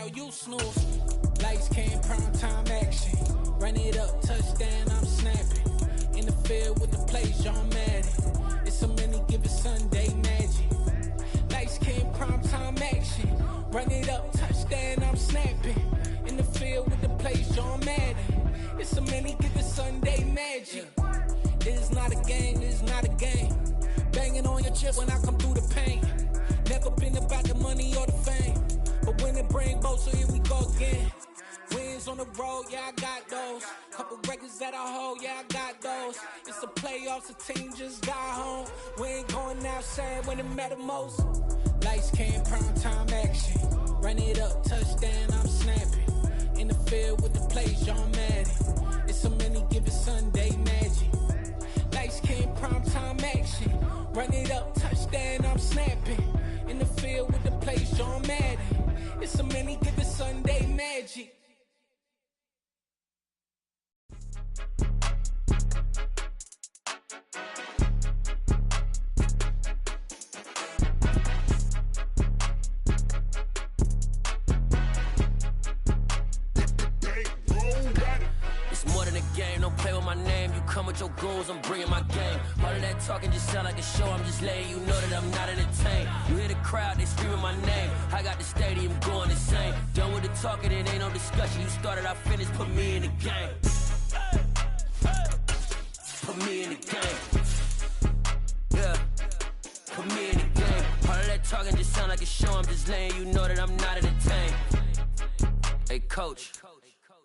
now you snooze. Lights came, prime time action. Run it up, touchdown, I'm snapping. In the field with the plays, John Madden. It's a many given Sunday magic. Lights came, prime time action. Run it up, touchdown, I'm snapping. In the field with the plays, John Madden. It's a many given Sunday magic. This is not a game, this is not a game. Banging on your chest when I come through the pain. Never been about the money or the fame. But when it bring both, so here we go again. Wins on the road, yeah, I got those. Couple records that I hold, yeah, I got those. It's the playoffs, the team just got home. We ain't going outside when it matter most. Lights came, prime time action. Run it up, touchdown, I'm snapping. In the field with the plays, John Madden. It's a many given Sunday magic. Lights came, prime time action. Run it up, touchdown, I'm snapping. In the field with the plays, John Madden. It's a many given Sunday magic. Come with your goons, I'm bringing my game. All of that talking just sound like a show. I'm just letting you know that I'm not entertained. You hear the crowd, they screaming my name. I got the stadium going insane. Done with the talking, it ain't no discussion. You started, I finished, put me in the game. Put me in the game. Yeah, put me in the game. All of that talking just sound like a show. I'm just letting you know that I'm not entertained. Hey, coach.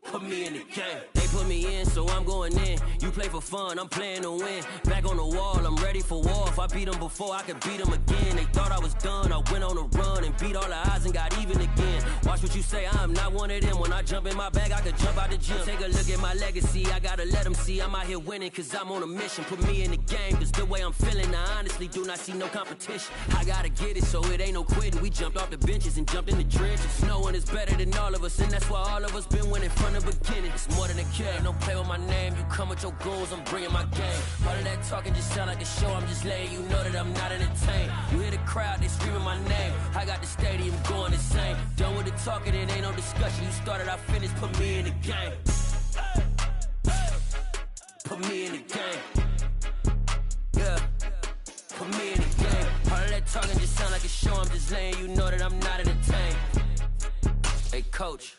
Put me in the game. They put me in, so I'm going in. You play for fun, I'm playing to win. Back on the wall, I'm ready for war. If I beat them before, I could beat them again. They thought I was done, I went on a run and beat all the odds and got even again. Watch what you say, I'm not one of them. When I jump in my bag, I could jump out the gym. Take a look at my legacy, I gotta let them see I'm out here winning, cause I'm on a mission. Put me in the game, cause the way I'm feeling, I honestly do not see no competition. I gotta get it, so it ain't no quitting. We jumped off the benches and jumped in the trenches. No one is better than all of us, and that's why all of us been winning from the beginning. It's more than a game, don't play with my name. You come with your goons, I'm bringing my game. All of that talking just sound like a show. I'm just letting you know that I'm not entertained. You hear the crowd, they screaming my name. I got the stadium going insane. Done with the talking, it ain't no discussion. You started, I finished, put me in the game. Put me in the game. Yeah, put me in the game. All of that talking just sound like a show. I'm just letting you know that I'm not entertained. Hey, coach,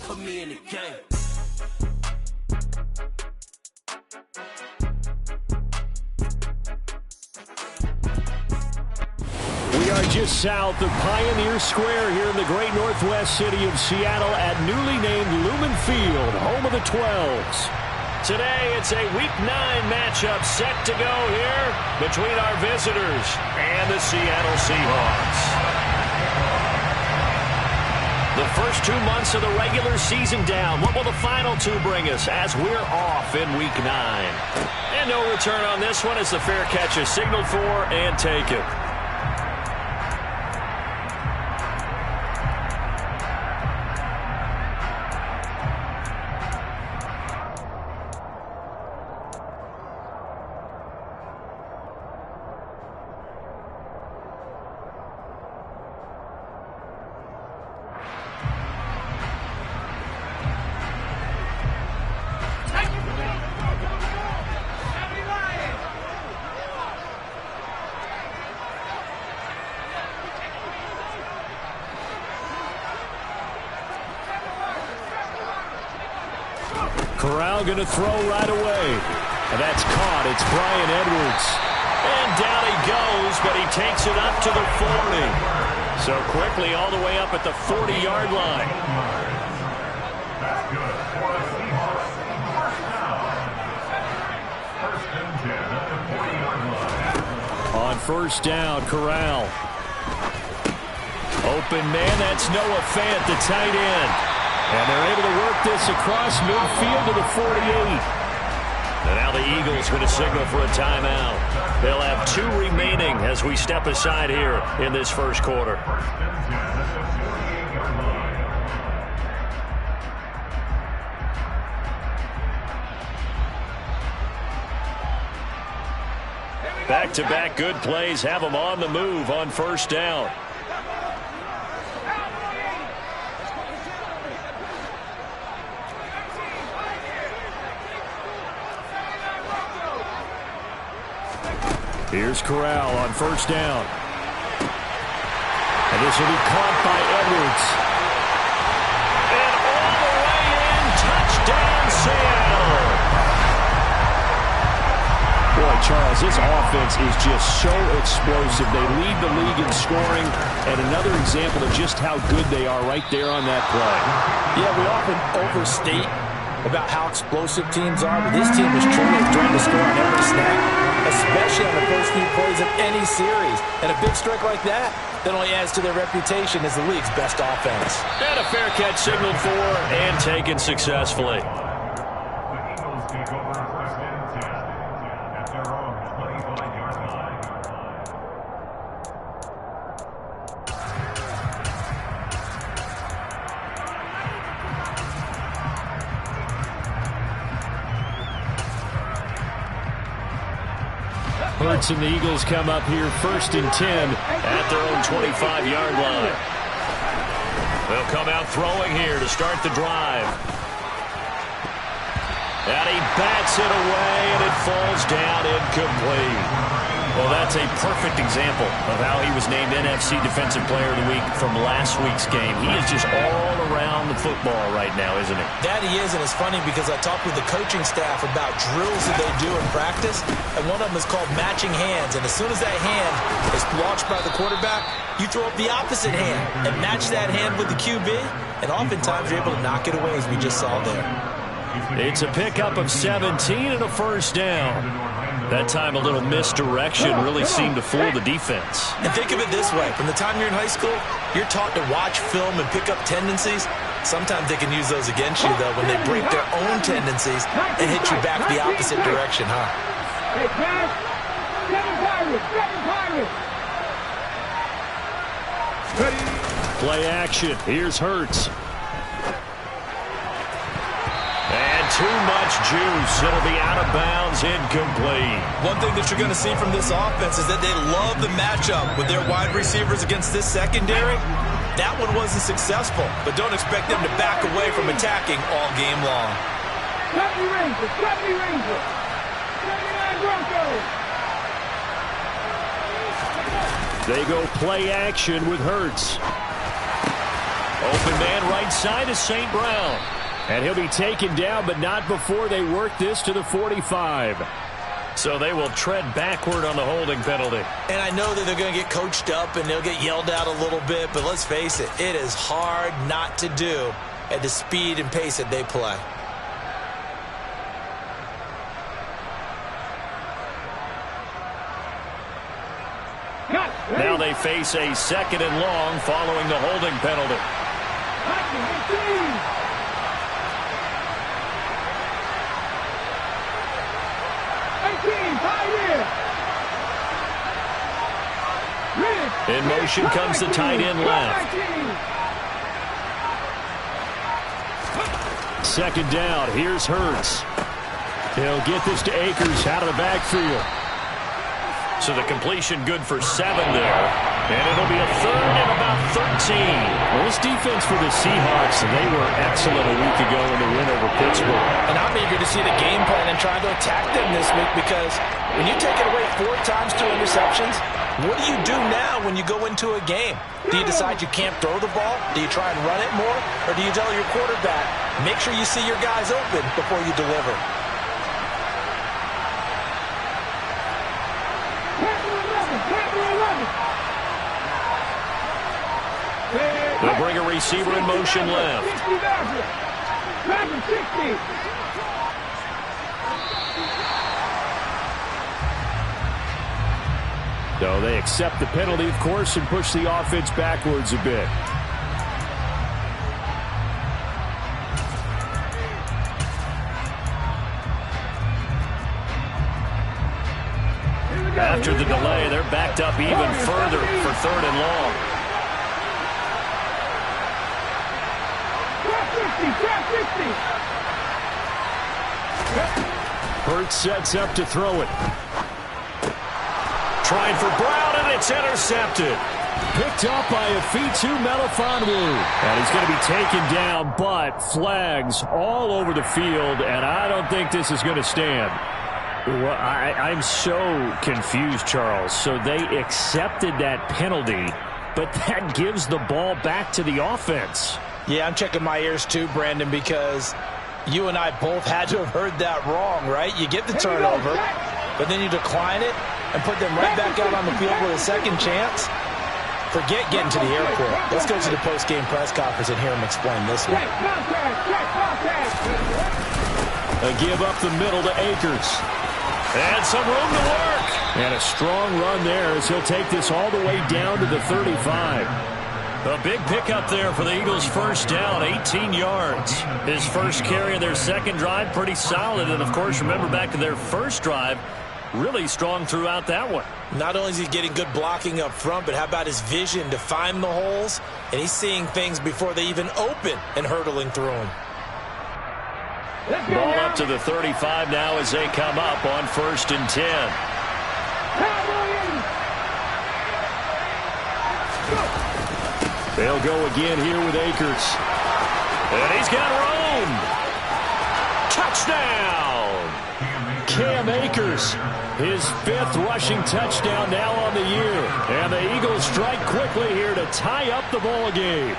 put me in the game. We are just south of Pioneer Square here in the great northwest city of Seattle at newly named Lumen Field, home of the 12s. Today, it's a Week 9 matchup set to go here between our visitors and the Seattle Seahawks. The first 2 months of the regular season down. What will the final 2 bring us as we're off in Week 9? And no return on this one as the fair catch is signaled for and taken. Corral going to throw right away. And that's caught. It's Brian Edwards. And down he goes, but he takes it up to the 40. So quickly all the way up at the 40-yard line. That's good. For the Seahawks, first down. First and 10 at the 40-yard line. On first down, Corral. Open man, that's Noah Fant, the tight end. And they're able to work this across midfield to the 48. And now the Eagles going to signal for a timeout. They'll have 2 remaining as we step aside here in this first quarter. Back-to-back good plays have them on the move on first down. Here's Corral on first down. And this will be caught by Edwards. And all the way in, touchdown Seattle. Boy, Charles, this offense is just so explosive. They lead the league in scoring, and another example of just how good they are right there on that play. Yeah, we often overstate about how explosive teams are, but this team is truly trying to score on every snap, especially on the first few plays of any series. And a big strike like that only adds to their reputation as the league's best offense. And a fair catch signaled for and taken successfully. The Eagles take over first and 10 at their own 25-yard line. Hurts and the Eagles come up here first and 10 at their own 25-yard line. They'll come out throwing here to start the drive. And he bats it away, and it falls down incomplete. Well, that's a perfect example of how he was named NFC Defensive Player of the Week from last week's game. He is just all around the football right now, isn't he? That he is, and it's funny because I talked with the coaching staff about drills that they do in practice, and one of them is called matching hands. And as soon as that hand is launched by the quarterback, you throw up the opposite hand and match that hand with the QB, and oftentimes you're able to knock it away, as we just saw there. It's a pickup of 17 and a first down. That time a little misdirection really seemed to fool the defense. And think of it this way. From the time you're in high school, you're taught to watch film and pick up tendencies. Sometimes they can use those against you, though, when they break their own tendencies and hit you back the opposite direction, huh? Hey, pass. Seven Pirates. Play action. Here's Hurts. And too much juice. It'll be out of bounds, incomplete. One thing that you're going to see from this offense is that they love the matchup with their wide receivers against this secondary. That one wasn't successful, but don't expect them to back away from attacking all game long. 70 Rangers, 70 Rangers, 79 Broncos. They go play action with Hurts. Open man right side is St. Brown. And he'll be taken down, but not before they work this to the 45. So they will tread backward on the holding penalty. And I know that they're going to get coached up and they'll get yelled at a little bit, but let's face it, it is hard not to do at the speed and pace that they play. Now they face a second and long following the holding penalty. In motion comes the tight end left. Second down. Here's Hurts. He'll get this to Akers out of the backfield. So the completion good for 7 there. And it'll be a third and about 13. Well, this defense for the Seahawks, they were excellent a week ago in the win over Pittsburgh. And I'm eager to see the game plan and try to attack them this week, because when you take it away 4 times, 2 interceptions, what do you do now when you go into a game? Do you decide you can't throw the ball? Do you try and run it more? Or do you tell your quarterback, make sure you see your guys open before you deliver? They'll bring a receiver in motion left. So they accept the penalty, of course, and push the offense backwards a bit. After the delay, they're backed up even further for third and long. Hurts sets up to throw it. Trying for Brown, and it's intercepted. Picked up by Afitu Melifonwu. And he's going to be taken down, but flags all over the field, and I don't think this is going to stand. Well, I'm so confused, Charles. So they accepted that penalty, but that gives the ball back to the offense. Yeah, I'm checking my ears too, Brandon, because you and I both had to have heard that wrong, right? You get the turnover, but then you decline it and put them right back out on the field with a second chance. Forget getting to the airport. Let's go to the post-game press conference and hear him explain this one. A give up the middle to Akers. And some room to work. And a strong run there as he'll take this all the way down to the 35. A big pickup there for the Eagles' first down, 18 yards. His first carry of their second drive, pretty solid. And, of course, remember back to their first drive, really strong throughout that one. Not only is he getting good blocking up front, but how about his vision to find the holes? And he's seeing things before they even open and hurdling through them. Ball up to the 35 now as they come up on 1st and 10. They'll go again here with Akers. And he's got room. Touchdown! Cam Akers, his 5th rushing touchdown now on the year. And the Eagles strike quickly here to tie up the ball game.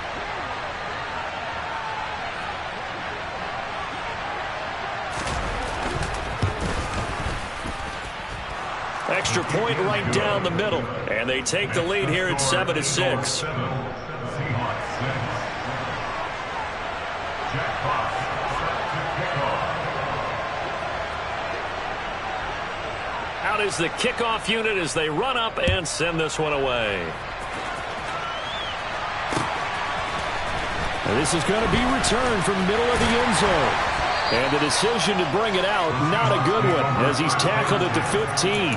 Extra point right down the middle. And they take the lead here at 7-6. Out is the kickoff unit as they run up and send this one away. And this is going to be returned from the middle of the end zone. And the decision to bring it out, not a good one, as he's tackled at the 15.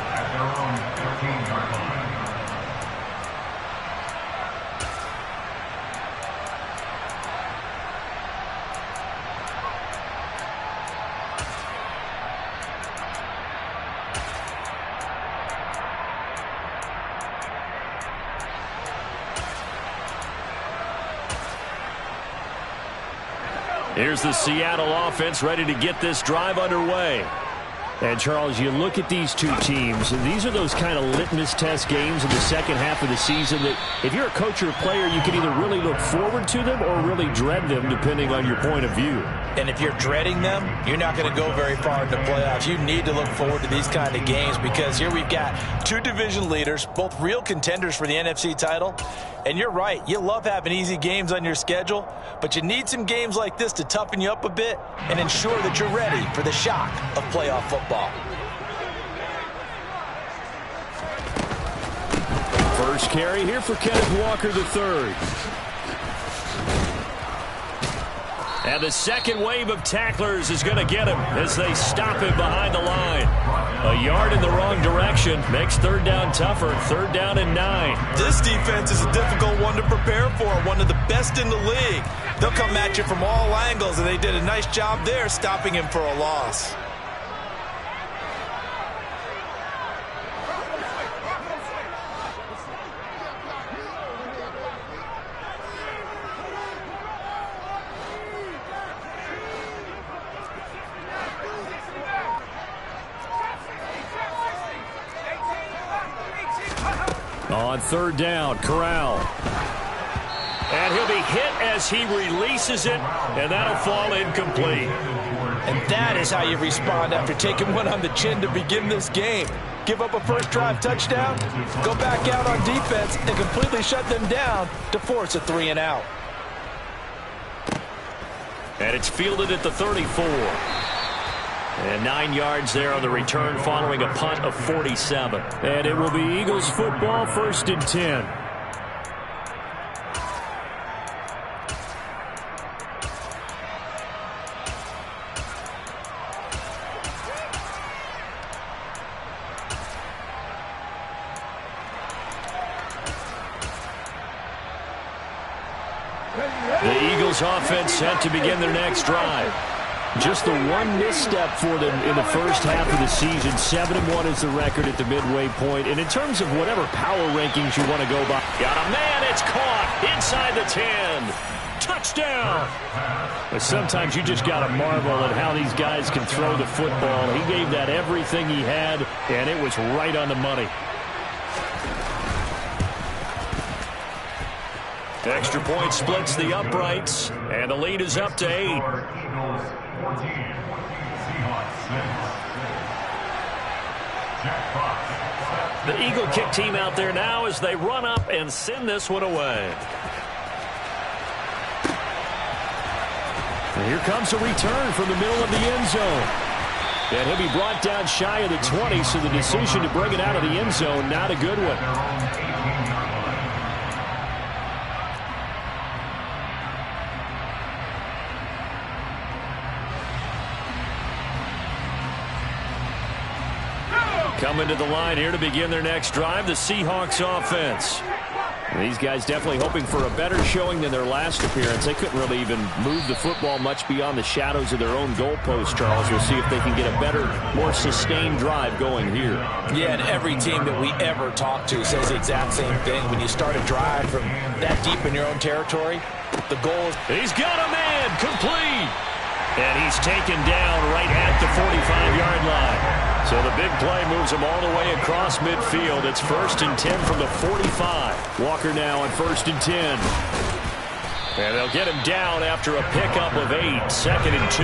Here's the Seattle offense ready to get this drive underway. And, Charles, you look at these two teams, and these are those kind of litmus test games in the second half of the season that if you're a coach or a player, you can either really look forward to them or really dread them, depending on your point of view. And if you're dreading them, you're not going to go very far in the playoffs. You need to look forward to these kind of games because here we've got two division leaders, both real contenders for the NFC title. And you're right, you love having easy games on your schedule, but you need some games like this to toughen you up a bit and ensure that you're ready for the shock of playoff football. First carry here for Kenneth Walker III. And the second wave of tacklers is going to get him as they stop him behind the line. A yard in the wrong direction makes 3rd down tougher. 3rd down and 9. This defense is a difficult one to prepare for, one of the best in the league. They'll come at you from all angles, and they did a nice job there stopping him for a loss. On 3rd down, Corral. And he'll be hit as he releases it, and that'll fall incomplete. And that is how you respond after taking one on the chin to begin this game. Give up a first drive touchdown, go back out on defense, and completely shut them down to force a 3-and-out. And it's fielded at the 34. And 9 yards there on the return following a punt of 47. And it will be Eagles football, 1st and 10. The Eagles offense set to begin their next drive. Just the one misstep for them in the first half of the season. 7-1 is the record at the midway point. And in terms of whatever power rankings you want to go by, got a man, it's caught inside the 10. Touchdown. But sometimes you just got to marvel at how these guys can throw the football. He gave that everything he had, and it was right on the money. Extra point splits the uprights, and the lead is up to 8. Eagles 14, Seahawks 6. Jack Fox. The Eagle kick team out there now as they run up and send this one away. And here comes a return from the middle of the end zone. And he'll be brought down shy of the 20, so the decision to bring it out of the end zone, not a good one. Coming to the line here to begin their next drive, the Seahawks offense. These guys definitely hoping for a better showing than their last appearance. They couldn't really even move the football much beyond the shadows of their own goalpost, Charles. We'll see if they can get a better, more sustained drive going here. Yeah, and every team that we ever talk to says the exact same thing. When you start a drive from that deep in your own territory, the goal is... He's got a man, complete! And he's taken down right at the 45-yard line. So the big play moves him all the way across midfield. It's 1st and 10 from the 45. Walker now on 1st and 10. And they'll get him down after a pickup of 8. 2nd and 2.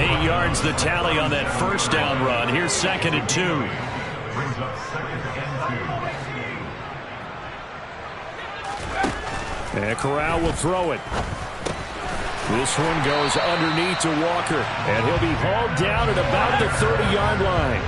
8 yards the tally on that first down run. Here's 2nd and 2. Brings up 2nd and 2. And Corral will throw it. This one goes underneath to Walker, and he'll be hauled down at about the 30-yard line.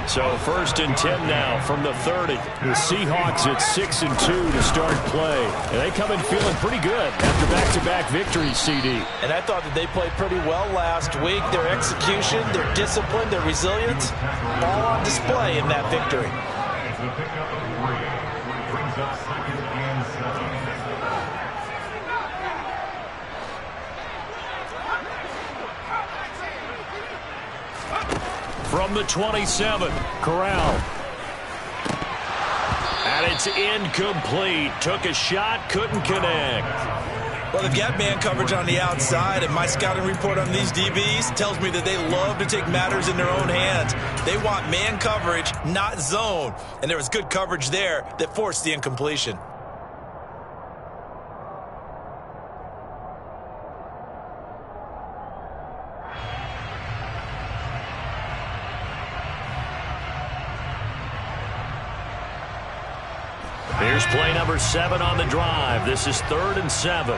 So 1st and 10 now from the 30. The Seahawks at 6 and 2 to start play. And they come in feeling pretty good after back-to-back victories, CD. And I thought that they played pretty well last week. Their execution, their discipline, their resilience, all on display in that victory. It's a pickup of 3. Brings up 2nd and 7. From the 27, Corral. And it's incomplete. Took a shot, couldn't connect. Well, they've got man coverage on the outside, and my scouting report on these DBs tells me that they love to take matters in their own hands. They want man coverage, not zone. And there was good coverage there that forced the incompletion. Here's play number 7 on the drive. This is 3rd and 7.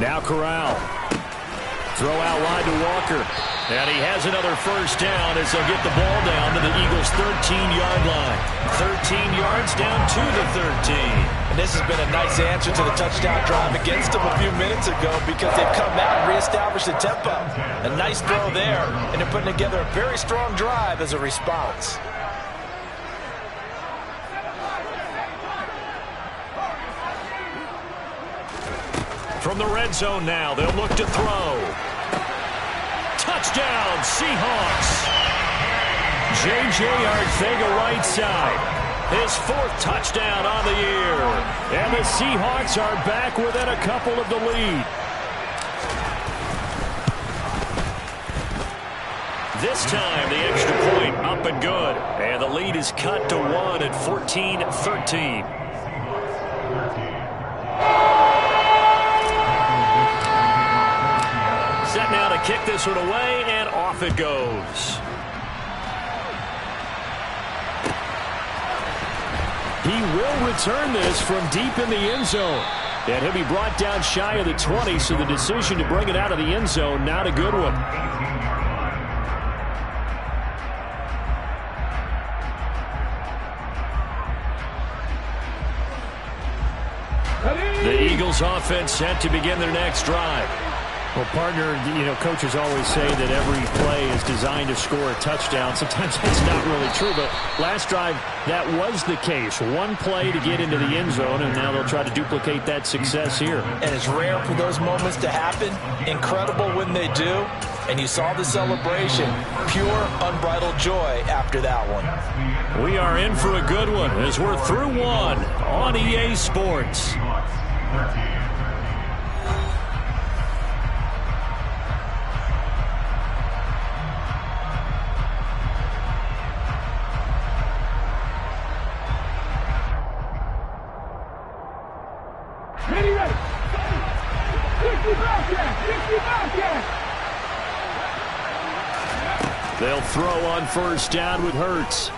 Now Corral. Throw out wide to Walker. And he has another first down as they'll get the ball down to the Eagles' 13-yard line. 13 yards down to the 13. And this has been a nice answer to the touchdown drive against them a few minutes ago because they've come out and reestablished the tempo. A nice throw there, and they're putting together a very strong drive as a response. From the red zone now, they'll look to throw. Touchdown, Seahawks. J.J. Arcega right side. His 4th touchdown on the year. And the Seahawks are back within a couple of the lead. This time, the extra point up and good. And the lead is cut to 1 at 14-13. Set now to kick this one away, and off it goes. He will return this from deep in the end zone. And he'll be brought down shy of the 20, so the decision to bring it out of the end zone, not a good one. The Eagles offense set to begin their next drive. Well, partner, coaches always say that every play is designed to score a touchdown. Sometimes that's not really true, but last drive, that was the case. One play to get into the end zone, and now they'll try to duplicate that success here. And it's rare for those moments to happen. Incredible when they do. And you saw the celebration. Pure, unbridled joy after that one. We are in for a good one as we're through one on EA Sports. Ready, ready. 60 Bobcats. They'll throw on first down with Hurts.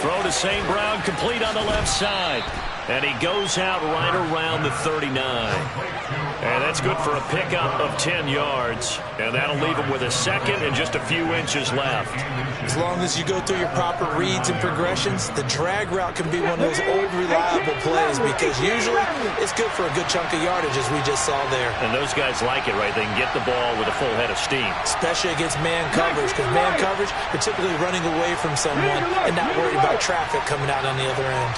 Throw to St. Brown, complete on the left side. And he goes out right around the 39. And that's good for a pickup of 10 yards. And that'll leave him with a second and just a few inches left. As long as you go through your proper reads and progressions, the drag route can be one of those old reliable plays because usually it's good for a good chunk of yardage, as we just saw there. And those guys like it, right? They can get the ball with a full head of steam. Especially against man coverage, because man coverage, you're typically running away from someone and not worried about traffic coming out on the other end.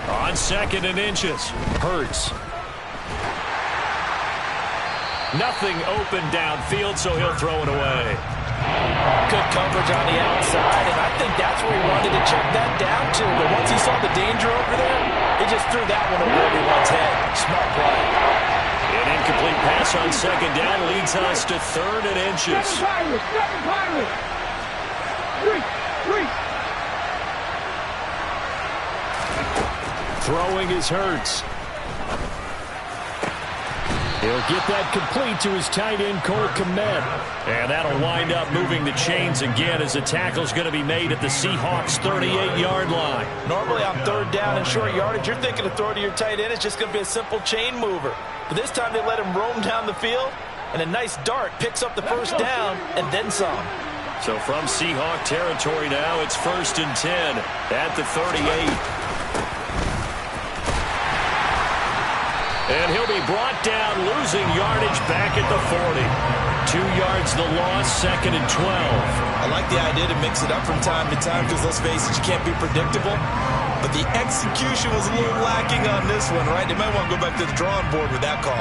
On second and inches, Hurts. Nothing open downfield, so he'll throw it away. Good coverage on the outside, and I think that's where he wanted to check that down to. But once he saw the danger over there, he just threw that one over everyone's head. Smart play. An incomplete pass on second down leads us to third and inches. Seven Pirates. Three. Throwing is Hurts. He'll get that complete to his tight end, Cole Kmet. And that'll wind up moving the chains again as the tackle's going to be made at the Seahawks' 38-yard line. Normally on third down and short yardage, you're thinking to throw to your tight end. It's just going to be a simple chain mover. But this time they let him roam down the field, and a nice dart picks up the first down and then some. So from Seahawk territory now, it's 1st and 10 at the 38. And he'll be brought down, losing yardage back at the 40. 2 yards the loss, 2nd and 12. I like the idea to mix it up from time to time because, let's face it, you can't be predictable. But the execution was a little lacking on this one, right? They might want to go back to the drawing board with that call.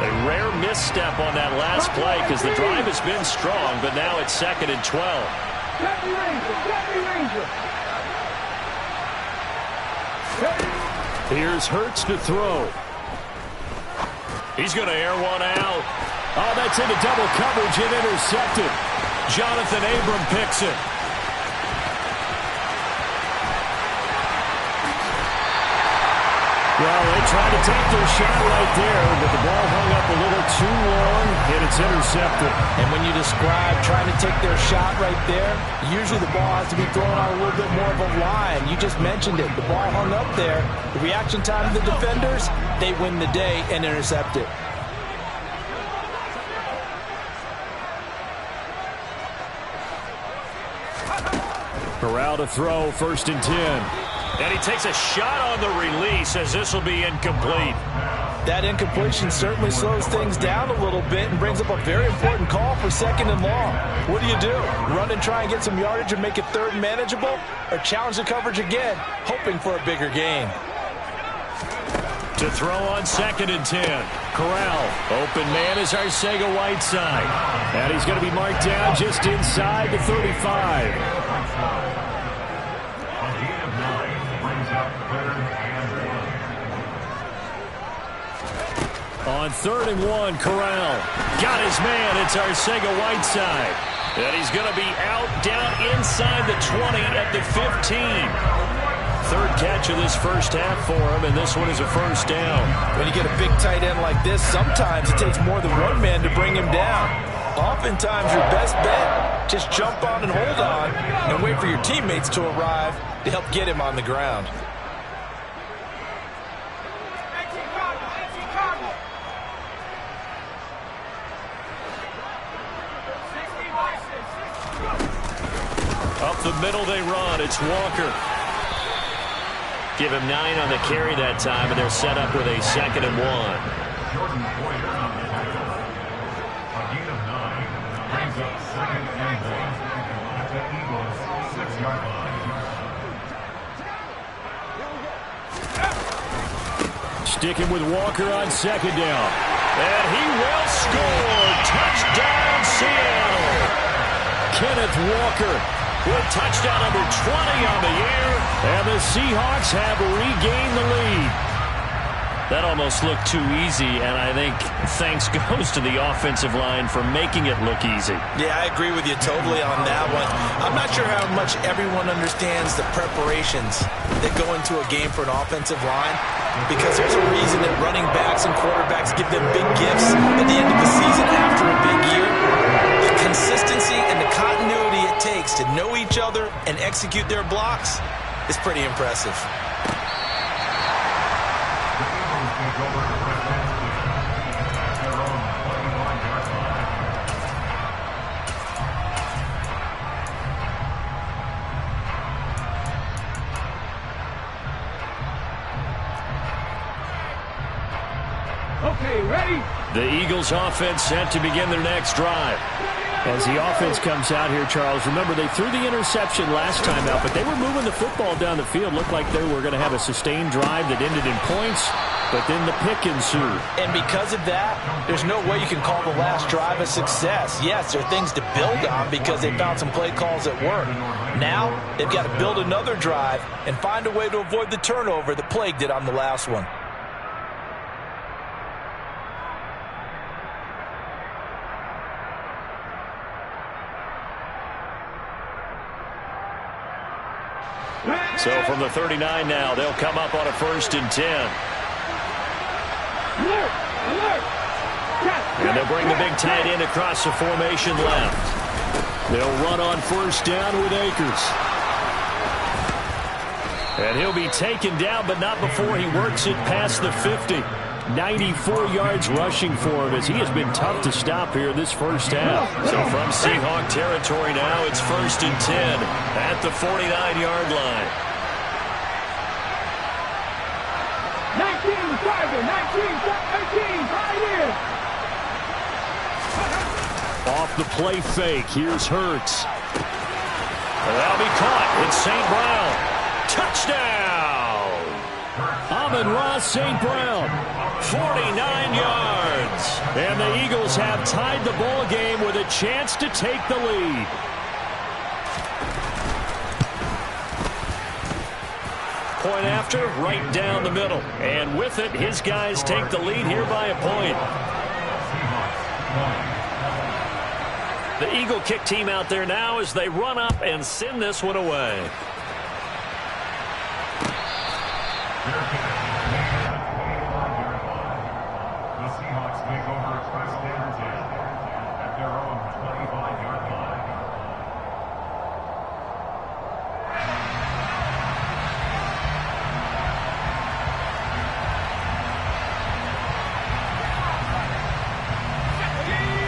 A rare misstep on that last play because the drive has been strong, but now it's 2nd and 12. Here's Hurts to throw. He's going to air one out. Oh, that's into double coverage and intercepted. Jonathan Abram picks it. Well, they tried to take their shot right there, but the ball hung up a little too long, and it's intercepted. And when you describe trying to take their shot right there, usually the ball has to be thrown on a little bit more of a line. You just mentioned it. The ball hung up there. The reaction time of the defenders, they win the day and intercept it. Corral to throw, 1st and 10. And he takes a shot on the release as this will be incomplete. That incompletion certainly slows things down a little bit and brings up a very important call for 2nd and long. What do? Run and try and get some yardage and make it third manageable? Or challenge the coverage again, hoping for a bigger gain? To throw on 2nd and 10. Corral, open man is Arcega-Whiteside. And he's going to be marked down just inside the 35. On 3rd and 1, Corral got his man. It's Arcega-Whiteside. And he's going to be out down inside the 20 at the 15. 3rd catch of this first half for him, and this one is a first down. When you get a big tight end like this, sometimes it takes more than one man to bring him down. Oftentimes your best bet, just jump on and hold on and wait for your teammates to arrive to help get him on the ground. Up the middle they run. It's Walker. Give him 9 on the carry that time, and they're set up with a 2nd and 1. Jordan Poyer on the tackle. A gain of 9 brings up 2nd and 1 at the Eagles' 6-yard line. Sticking with Walker on 2nd down. And he will score. Touchdown, Seattle. Kenneth Walker with touchdown number 20 on the year. And the Seahawks have regained the lead. That almost looked too easy, and I think thanks goes to the offensive line for making it look easy. Yeah, I agree with you totally on that one. I'm not sure how much everyone understands the preparations that go into a game for an offensive line, because there's a reason that running backs and quarterbacks give them big gifts at the end of the season after a big year. The consistency and the continuity it takes to know each other and execute their blocks is pretty impressive. Okay, ready? The Eagles offense set to begin their next drive. As the offense comes out here, Charles, remember they threw the interception last time out, but they were moving the football down the field. Looked like they were going to have a sustained drive that ended in points, but then the pick ensued. And because of that, there's no way you can call the last drive a success. Yes, there are things to build on because they found some play calls that work. Now, they've got to build another drive and find a way to avoid the turnover that plagued it on the last one. So from the 39 now, they'll come up on a 1st and 10. And they'll bring the big tight end across the formation left. They'll run on 1st down with Akers. And he'll be taken down, but not before he works it past the 50. 94 yards rushing for him as he has been tough to stop here this first half. So from Seahawk territory now, it's 1st and 10 at the 49-yard line. 19, target, 19, right in. Off the play fake, here's Hurts. And that'll be caught. It's St. Brown. Touchdown! Amon-Ra St. Brown, 49 yards. And the Eagles have tied the ball game with a chance to take the lead. Point after, right down the middle. And with it, his guys take the lead here by a point. The Eagle kick team out there now as they run up and send this one away. The Seahawks take over 1st and 10 at their own 25-yard line.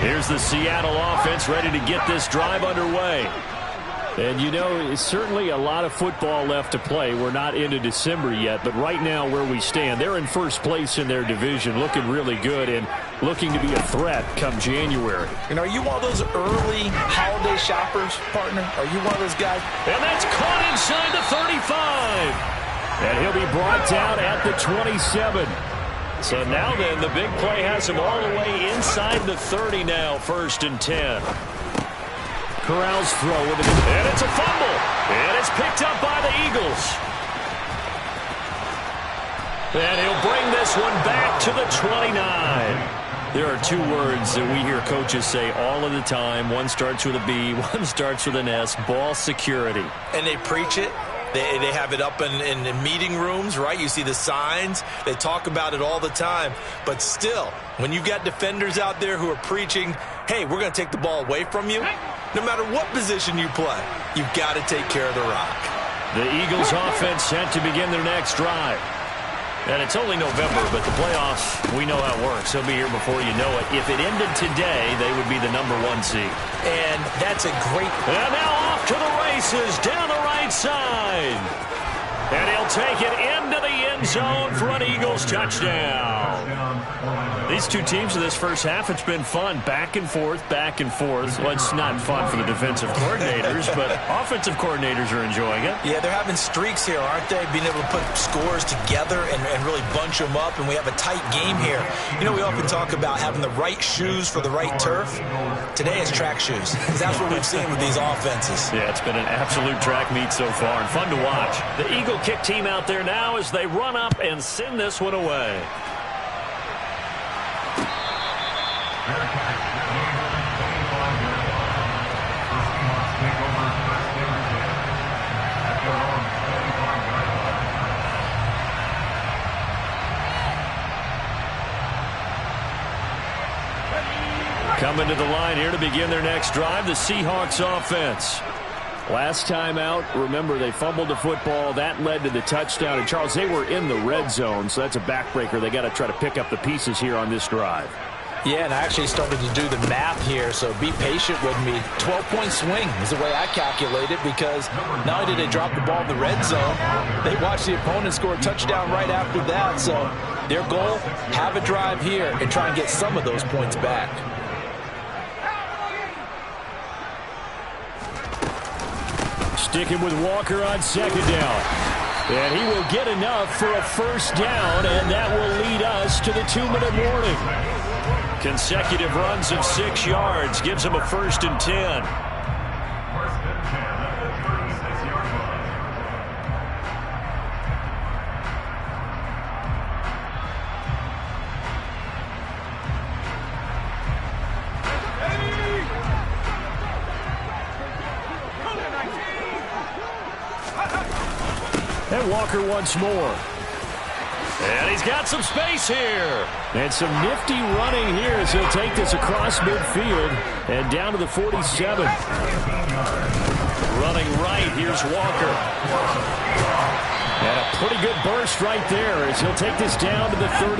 Here's the Seattle offense ready to get this drive underway. And, you know, it's certainly a lot of football left to play. We're not into December yet, but right now where we stand, they're in 1st place in their division, looking really good and looking to be a threat come January. And are you one of those early holiday shoppers, partner? Are you one of those guys? And that's caught inside the 35. And he'll be brought down at the 27. So now then, the big play has him all the way inside the 30 now, 1st and 10. Corral's throw into the, and it's a fumble. And it's picked up by the Eagles. And he'll bring this one back to the 29. There are 2 words that we hear coaches say all of the time. One starts with a B, one starts with an S, ball security. And they preach it. They have it up in meeting rooms, right? You see the signs. They talk about it all the time. But still, when you've got defenders out there who are preaching, hey, we're going to take the ball away from you, no matter what position you play, you've got to take care of the rock. The Eagles offense set to begin their next drive. And it's only November, but the playoffs, we know how it works. They'll be here before you know it. If it ended today, they would be the number 1 seed. And that's a great... And now off to the races, down the right side. And he'll take it into the end zone for an Eagles touchdown. These two teams in this first half, it's been fun. Back and forth, back and forth. Well, it's not fun for the defensive coordinators, but offensive coordinators are enjoying it. Yeah, they're having streaks here, aren't they? Being able to put scores together and really bunch them up, and we have a tight game here. You know, we often talk about having the right shoes for the right turf. Today it's track shoes, because that's what we've seen with these offenses. Yeah, it's been an absolute track meet so far, and fun to watch. The Eagle kick team out there now as they run up and send this one away. Coming to the line here to begin their next drive, the Seahawks offense. Last time out, remember, they fumbled the football. That led to the touchdown. And, Charles, they were in the red zone, so that's a backbreaker. They got to try to pick up the pieces here on this drive. Yeah, and I actually started to do the math here, so be patient with me. 12-point swing is the way I calculate it, because not only did they drop the ball in the red zone, they watched the opponent score a touchdown right after that. So their goal, have a drive here and try and get some of those points back. Sticking with Walker on second down. And he will get enough for a first down, and that will lead us to the 2-minute warning. Consecutive runs of 6 yards gives him a 1st and 10. 1st and 10 at the 36-yard line. And Walker once more. And he's got some space here. And some nifty running here as he'll take this across midfield and down to the 47. Running right, here's Walker. And a pretty good burst right there as he'll take this down to the 33.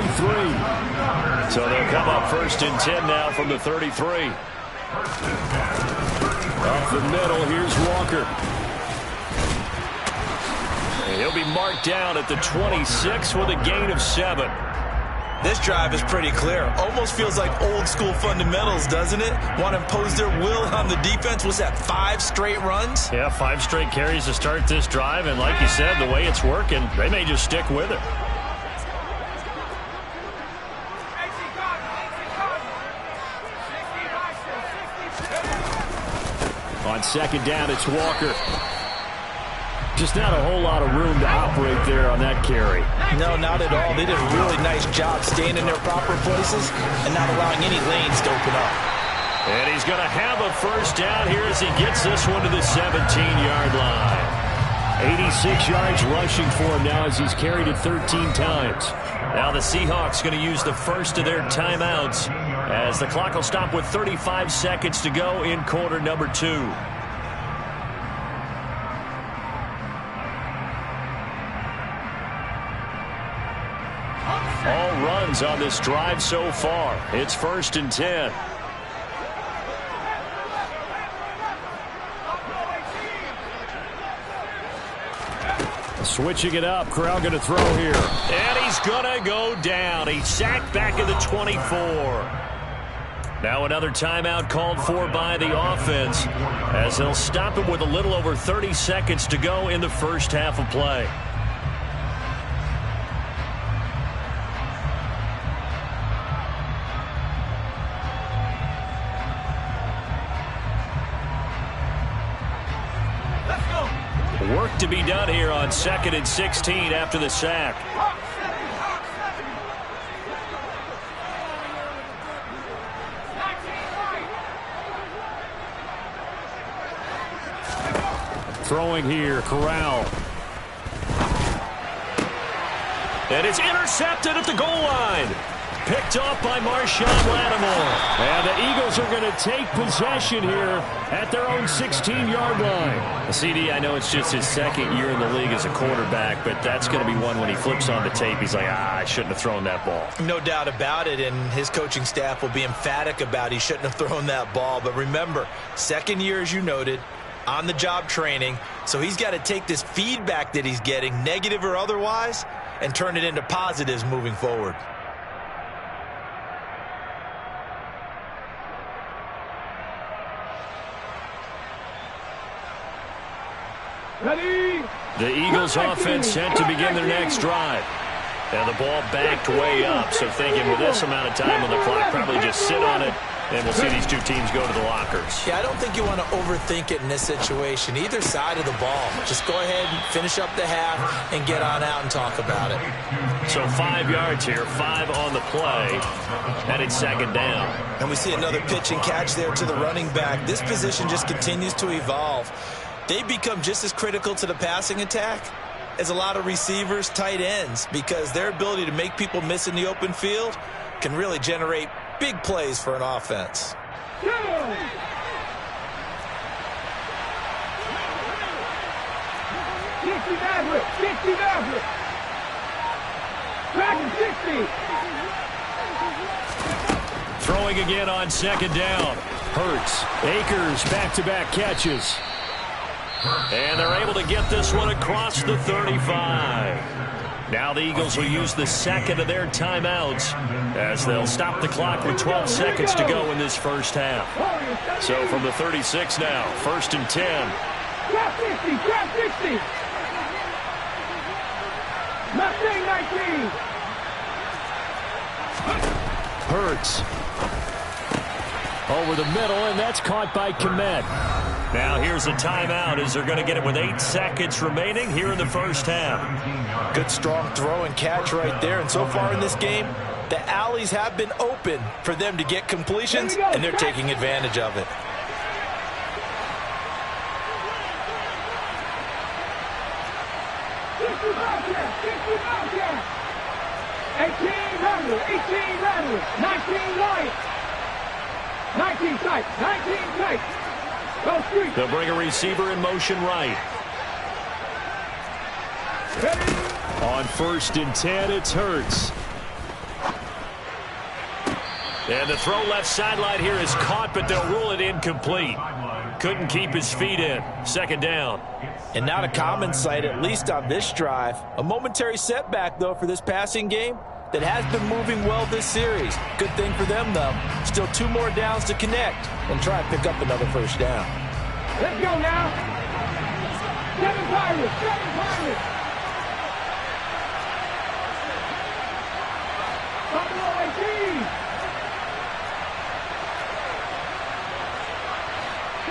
So they'll come up 1st and 10 now from the 33. Up the middle, here's Walker. And he'll be marked down at the 26 with a gain of 7. This drive is pretty clear. Almost feels like old school fundamentals, doesn't it? Want to impose their will on the defense. Was that 5 straight runs? Yeah, 5 straight carries to start this drive. And like you said, the way it's working, they may just stick with it. On second down, it's Walker. Just not a whole lot of room to operate there on that carry. No, not at all. They did a really nice job staying in their proper places and not allowing any lanes to open up. And he's going to have a first down here as he gets this one to the 17-yard line. 86 yards rushing for him now as he's carried it 13 times. Now the Seahawks going to use the first of their timeouts as the clock will stop with 35 seconds to go in quarter number 2. All runs on this drive so far. It's 1st and 10. Switching it up. Corral going to throw here. And he's going to go down. He's sacked back at the 24. Now another timeout called for by the offense as they'll stop it with a little over 30 seconds to go in the first half of play. Work to be done here on 2nd and 16 after the sack. Throwing here, Corral. And it's intercepted at the goal line. Picked off by Marshawn Lattimore. And the Eagles are going to take possession here at their own 16-yard line. CD, I know it's just his 2nd year in the league as a quarterback, but that's going to be one when he flips on the tape, he's like, I shouldn't have thrown that ball. No doubt about it, and his coaching staff will be emphatic about he shouldn't have thrown that ball. But remember, 2nd year, as you noted, on-the-job training, so he's got to take this feedback that he's getting, negative or otherwise, and turn it into positives moving forward. Ready? The Eagles offense set to begin their next drive. And the ball backed way up, so thinking with this amount of time on the clock, probably just sit on it, and we'll see these two teams go to the lockers. Yeah, I don't think you want to overthink it in this situation. Either side of the ball. Just go ahead and finish up the half and get on out and talk about it. So 5 yards here, 5 on the play, and it's second down. And we see another pitch and catch there to the running back. This position just continues to evolve. They become just as critical to the passing attack as a lot of receivers, tight ends, because their ability to make people miss in the open field can really generate big plays for an offense. 60 Maverick, 60 Maverick. Back to 60. Throwing again on second down. Hurts. Akers back-to-back catches. And they're able to get this one across the 35. Now the Eagles will use the second of their timeouts as they'll stop the clock with 12 seconds to go in this first half. So from the 36 now, 1st and 10. Trap 60, trap 60. Mustang 19. Hurts. Over the middle, and that's caught by Komet. Now here's a timeout as they're going to get it with 8 seconds remaining here in the first half. Good strong throw and catch right there. And so far in this game, the alleys have been open for them to get completions, and they're taking advantage of it. $18, 19 right, 19 tight, 19 tight. Go street. They'll bring a receiver in motion right. Ready? On 1st and 10, it's Hurts. And the throw left sideline here is caught, but they'll rule it incomplete. Couldn't keep his feet in. Second down. And not a common sight, at least on this drive. A momentary setback, though, for this passing game that has been moving well this series. Good thing for them, though. Still 2 more downs to connect and try and pick up another first down. Let's go now. 7 Pirates, 7 Pirates. Buffalo 18.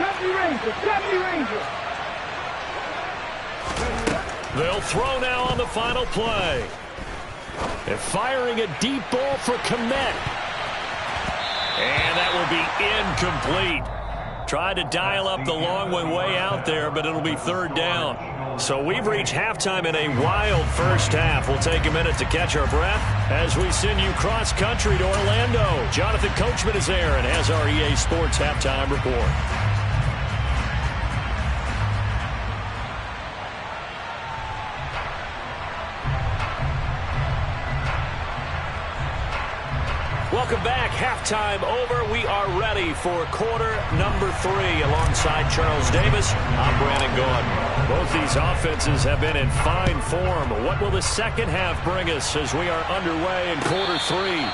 70 Rangers, 70 Rangers. They'll throw now on the final play. They're firing a deep ball for Komet. And that will be incomplete. Tried to dial up the long one way out there, but it'll be 3rd down. So we've reached halftime in a wild first half. We'll take a minute to catch our breath as we send you cross-country to Orlando. Jonathan Coachman is there and has our EA Sports halftime report. Welcome back. Halftime over. We are ready for quarter number 3. Alongside Charles Davis, I'm Brandon Gaudin. Both these offenses have been in fine form. What will the second half bring us as we are underway in quarter 3?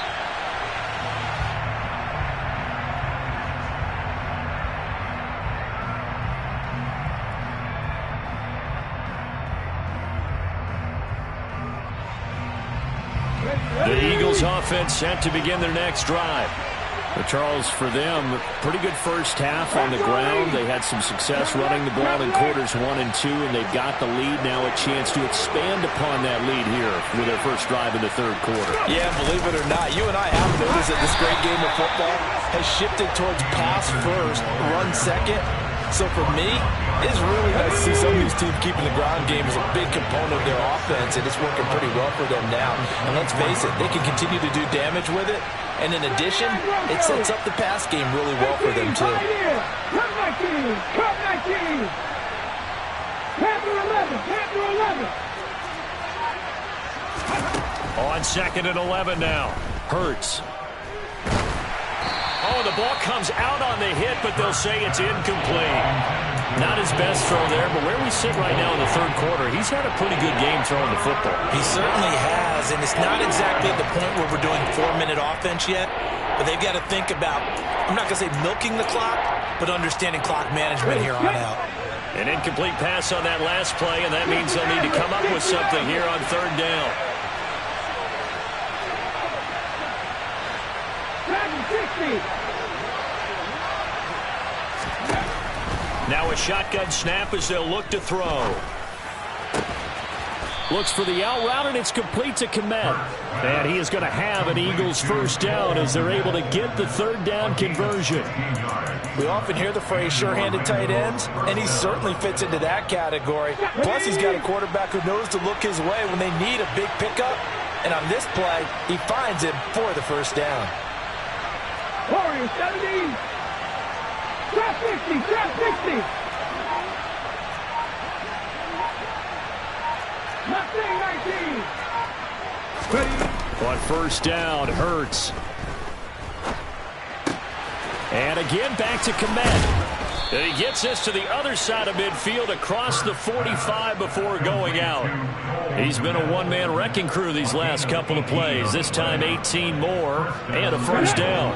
The Eagles offense set to begin their next drive. But Charles, for them, pretty good first half on the ground. They had some success running the ball in quarters 1 and 2, and they've got the lead. Now a chance to expand upon that lead here with their first drive in the 3rd quarter. Yeah, believe it or not, you and I have noticed that this great game of football has shifted towards pass first, run second. So for me, it's really nice to see some of these teams keeping the ground game as a big component of their offense, and it's working pretty well for them now. And let's face it, they can continue to do damage with it. And in addition, it sets up the pass game really well for them, too. Come 19, come 19. Panther 11, Panther 11. On 2nd and 11 now. Hurts. and the ball comes out on the hit, but they'll say it's incomplete. Not his best throw there, but where we sit right now in the third quarter, he's had a pretty good game throwing the football. He certainly has, and it's not exactly at the point where we're doing 4-minute offense yet, but they've got to think about, I'm not going to say milking the clock, but understanding clock management here on out. An incomplete pass on that last play, and that means they'll need to come up with something here on third down. Now a shotgun snap as they'll look to throw. Looks for the out route, and it's complete to Kmet. And he is going to have an Eagles first down as they're able to get the third down conversion. We often hear the phrase sure-handed tight ends, and he certainly fits into that category. Plus, he's got a quarterback who knows to look his way when they need a big pickup. And on this play, he finds him for the first down. Warriors 70. Trap 60. Trap 60. Mustang 19. Ready. On first down, Hurts. And again, back to Kmet. And he gets this to the other side of midfield across the 45 before going out. He's been a one-man wrecking crew these last couple of plays. This time 18 more and a first down.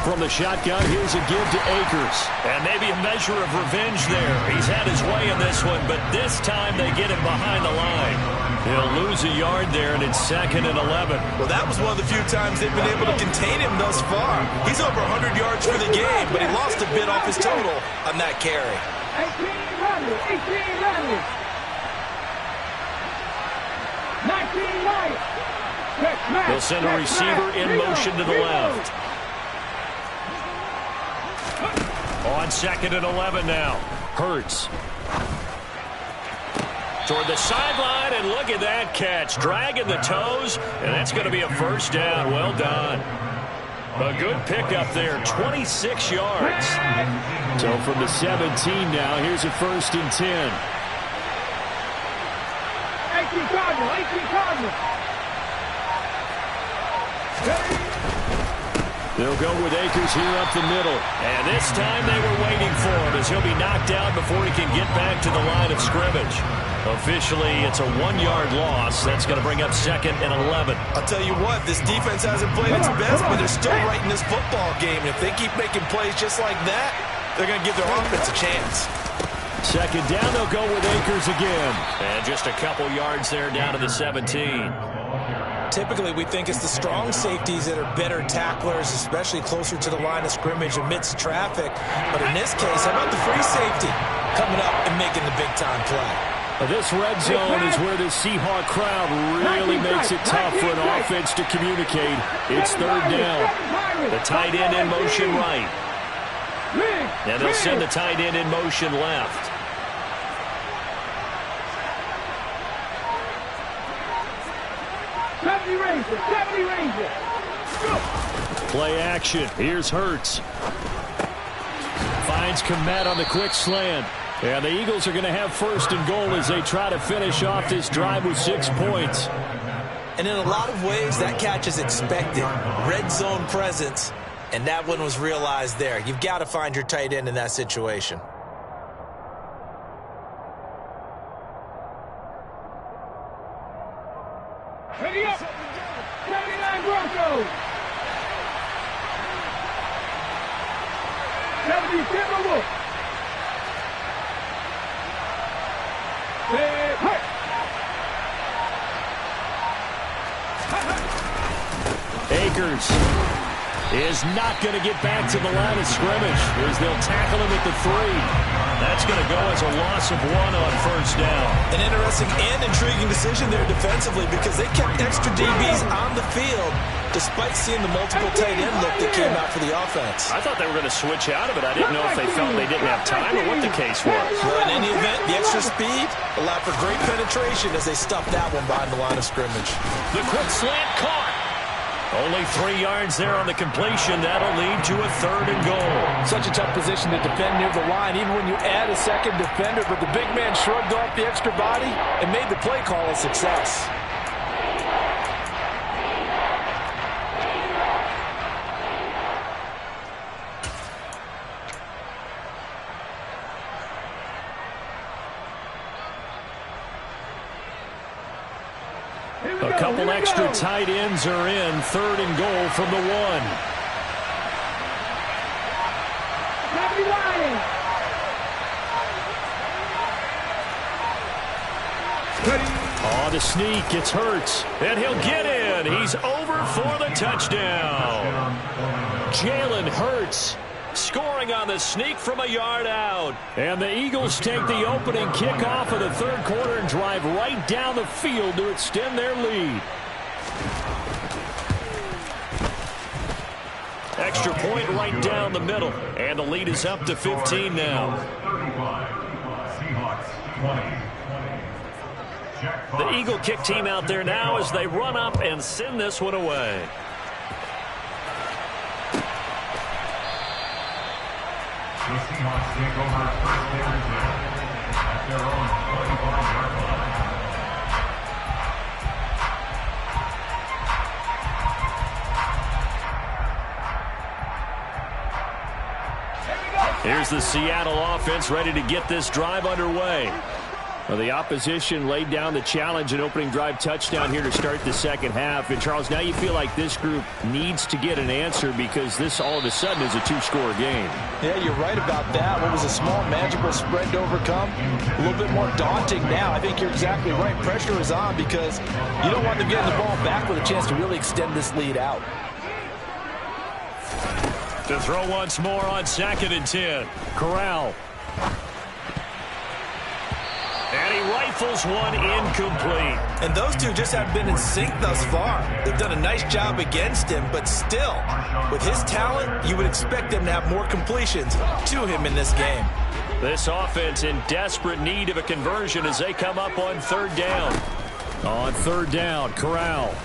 From the shotgun, here's a give to Akers. And maybe a measure of revenge there. He's had his way in this one, but this time they get him behind the line. He'll lose a yard there, and it's 2nd and 11. Well, that was one of the few times they've been able to contain him thus far. He's over 100 yards for the game, but he lost a bit off his total on that carry. 18 running. 18 running. 19 right. They'll send a receiver in motion to the left. On 2nd and 11 now. Hurts. Toward the sideline, and look at that catch. Dragging the toes, and that's going to be a first down. Well done. A good pickup there, 26 yards. So from the 17 now, here's a 1st and 10. 18 Cardinal, 18 Cardinal. They'll go with Akers here up the middle. And this time they were waiting for him as he'll be knocked down before he can get back to the line of scrimmage. Officially, it's a 1-yard loss. That's going to bring up 2nd and 11. I'll tell you what, this defense hasn't played its best, but they're still right in this football game. And if they keep making plays just like that, they're going to give their offense a chance. 2nd down, they'll go with Akers again. And just a couple yards there down to the 17. Typically, we think it's the strong safeties that are better tacklers, especially closer to the line of scrimmage amidst traffic. But in this case, how about the free safety coming up and making the big-time play? This red zone is where the Seahawk crowd really makes it tough for an offense to communicate. It's 3rd down. The tight end in motion right. And they'll send the tight end in motion left. Play action. Here's Hurts. Finds Kmet on the quick slant. And the Eagles are going to have 1st and goal as they try to finish off this drive with 6 points. And in a lot of ways, that catch is expected. Red zone presence, and that one was realized there. You've got to find your tight end in that situation. Ready up. 79 Broncos. 70 Timberwolves. Akers is not going to get back to the line of scrimmage as they'll tackle him at the 3. That's going to go as a loss of 1 on 1st down. An interesting and intriguing decision there defensively because they kept extra DBs on the field despite seeing the multiple tight end look that came out for the offense. I thought they were going to switch out of it. I didn't know if they felt they didn't have time or what the case was. Well, in any event, the extra speed allowed for great penetration as they stuffed that one behind the line of scrimmage. The quick slant caught. Only 3 yards there on the completion. That'll lead to a 3rd and goal. Such a tough position to defend near the line, even when you add a second defender. But the big man shrugged off the extra body and made the play call a success. A couple extra tight ends are in. 3rd and goal from the 1. Oh, the sneak. It's Hurts. And he'll get in. He's over for the touchdown. Jalen Hurts scoring on the sneak from a yard out. And the Eagles take the opening kickoff of the 3rd quarter and drive right down the field to extend their lead. Extra point right down the middle. And the lead is up to 15 now. The Eagle kick team out there now as they run up and send this one away. The Seahawks take over 1st and 10 at their own 25-yard line. Here's the Seattle offense ready to get this drive underway. Well, the opposition laid down the challenge and opening drive touchdown here to start the 2nd half. And, Charles, now you feel like this group needs to get an answer because this all of a sudden is a 2-score game. Yeah, you're right about that. What was a small, manageable spread to overcome? A little bit more daunting now. I think you're exactly right. Pressure is on because you don't want them getting the ball back with a chance to really extend this lead out. To throw once more on 2nd and 10. Corral. And he rifles one incomplete. And those two just haven't been in sync thus far. They've done a nice job against him, but still, with his talent, you would expect them to have more completions to him in this game. This offense in desperate need of a conversion as they come up on 3rd down. On 3rd down, Corral.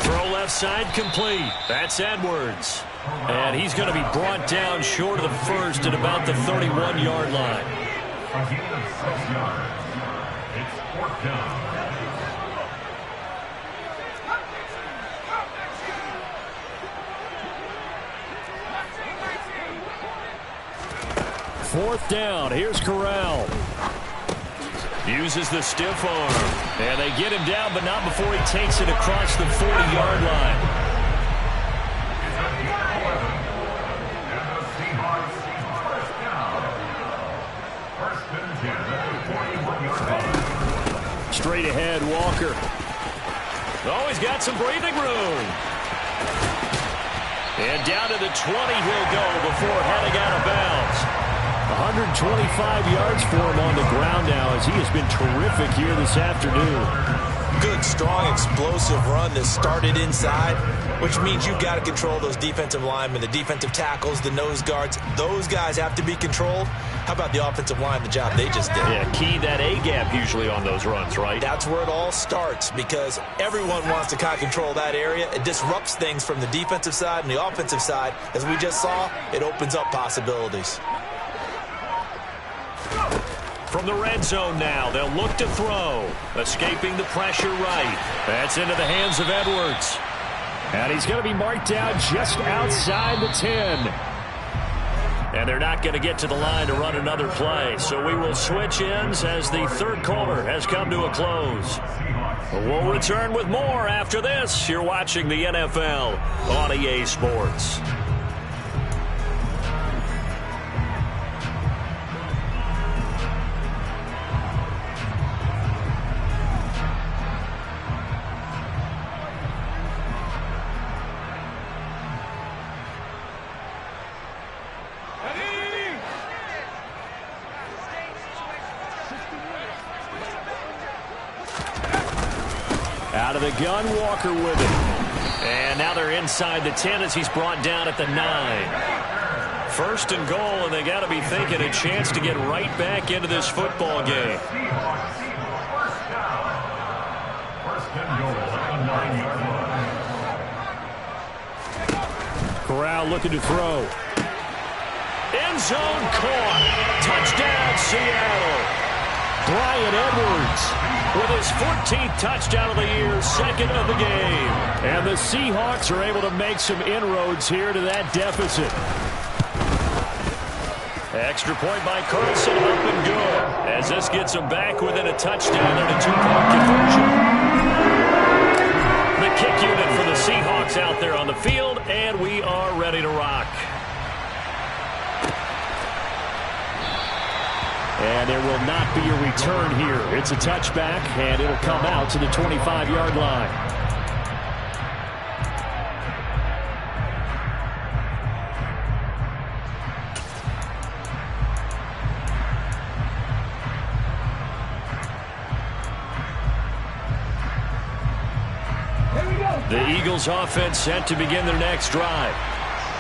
Throw left side complete. That's Edwards. And he's going to be brought down short of the 1st at about the 31-yard line. A gain of 6 yards. It's 4th down. Fourth down. Here's Corral. Uses the stiff arm. And they get him down, but not before he takes it across the 40-yard line. Straight ahead, Walker. Oh, he's got some breathing room. And down to the 20 he'll go before heading out of bounds. 125 yards for him on the ground now as he has been terrific here this afternoon. Good, strong, explosive run that started inside, which means you've got to control those defensive linemen, the defensive tackles, the nose guards. Those guys have to be controlled. How about the offensive line, the job they just did? Yeah, key that A-gap usually on those runs, right? That's where it all starts because everyone wants to kind of control that area. It disrupts things from the defensive side and the offensive side. As we just saw, it opens up possibilities. From the red zone now, they'll look to throw. Escaping the pressure right. That's into the hands of Edwards. And he's going to be marked down just outside the 10. And they're not going to get to the line to run another play. So we will switch ends as the 3rd quarter has come to a close. We'll return with more after this. You're watching the NFL on EA Sports. Out of the gun, Walker with it. And now they're inside the 10 as he's brought down at the 9. 1st and goal, and they got to be thinking a chance to get right back into this football game. First and goal at the 9-yard line. Corral looking to throw. End zone caught. Touchdown, Seattle. Bryan Edwards with his 14th touchdown of the year, second of the game. And the Seahawks are able to make some inroads here to that deficit. Extra point by Carlson, up and good, as this gets them back within a touchdown and a two-point conversion. The kick unit for the Seahawks out there on the field, and we are ready to rock. And there will not be a return here. It's a touchback, and it'll come out to the 25-yard line. The Eagles offense set to begin their next drive.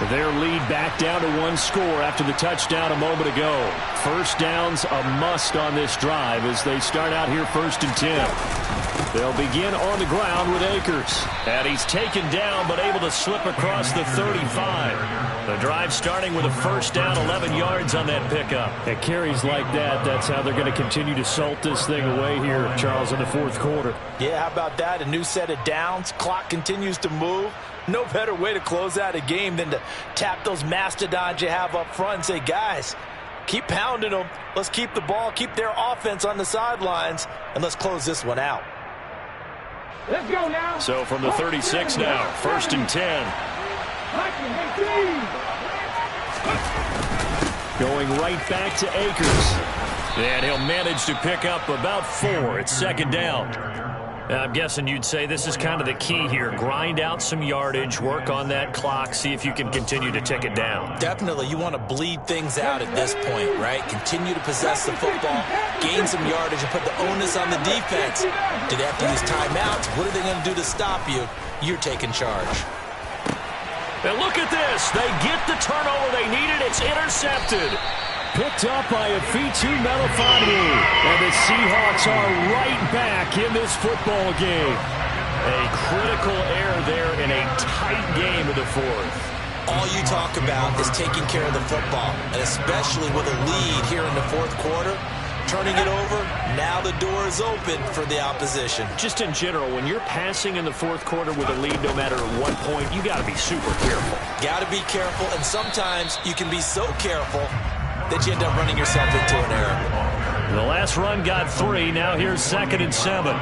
Their lead back down to one score after the touchdown a moment ago. First down's a must on this drive as they start out here 1st and 10. They'll begin on the ground with Akers. And he's taken down but able to slip across the 35. The drive starting with a first down, 11 yards on that pickup. At carries like that, that's how they're going to continue to salt this thing away here, Charles, in the fourth quarter. Yeah, how about that? A new set of downs. Clock continues to move. No better way to close out a game than to tap those mastodons you have up front and say, guys, keep pounding them. Let's keep the ball, keep their offense on the sidelines, and let's close this one out. Let's go now. So from the 36 now, 1st and 10. Going right back to Akers. And he'll manage to pick up about 4. It's 2nd down. I'm guessing you'd say this is kind of the key here. Grind out some yardage, work on that clock, see if you can continue to tick it down. Definitely. You want to bleed things out at this point, right? Continue to possess the football, gain some yardage, and put the onus on the defense. Do they have to use timeouts? What are they going to do to stop you? You're taking charge. And look at this. They get the turnover they needed. It's intercepted. Picked up by a Fitu Melifonwu. And the Seahawks are right back in this football game. A critical error there in a tight game of the fourth. All you talk about is taking care of the football, and especially with a lead here in the fourth quarter. Turning it over, now the door is open for the opposition. Just in general, when you're passing in the fourth quarter with a lead, no matter at what point, you got to be super careful. Got to be careful, and sometimes you can be so careful that you end up running yourself into an error. The last run got 3. Now here's 2nd and 7.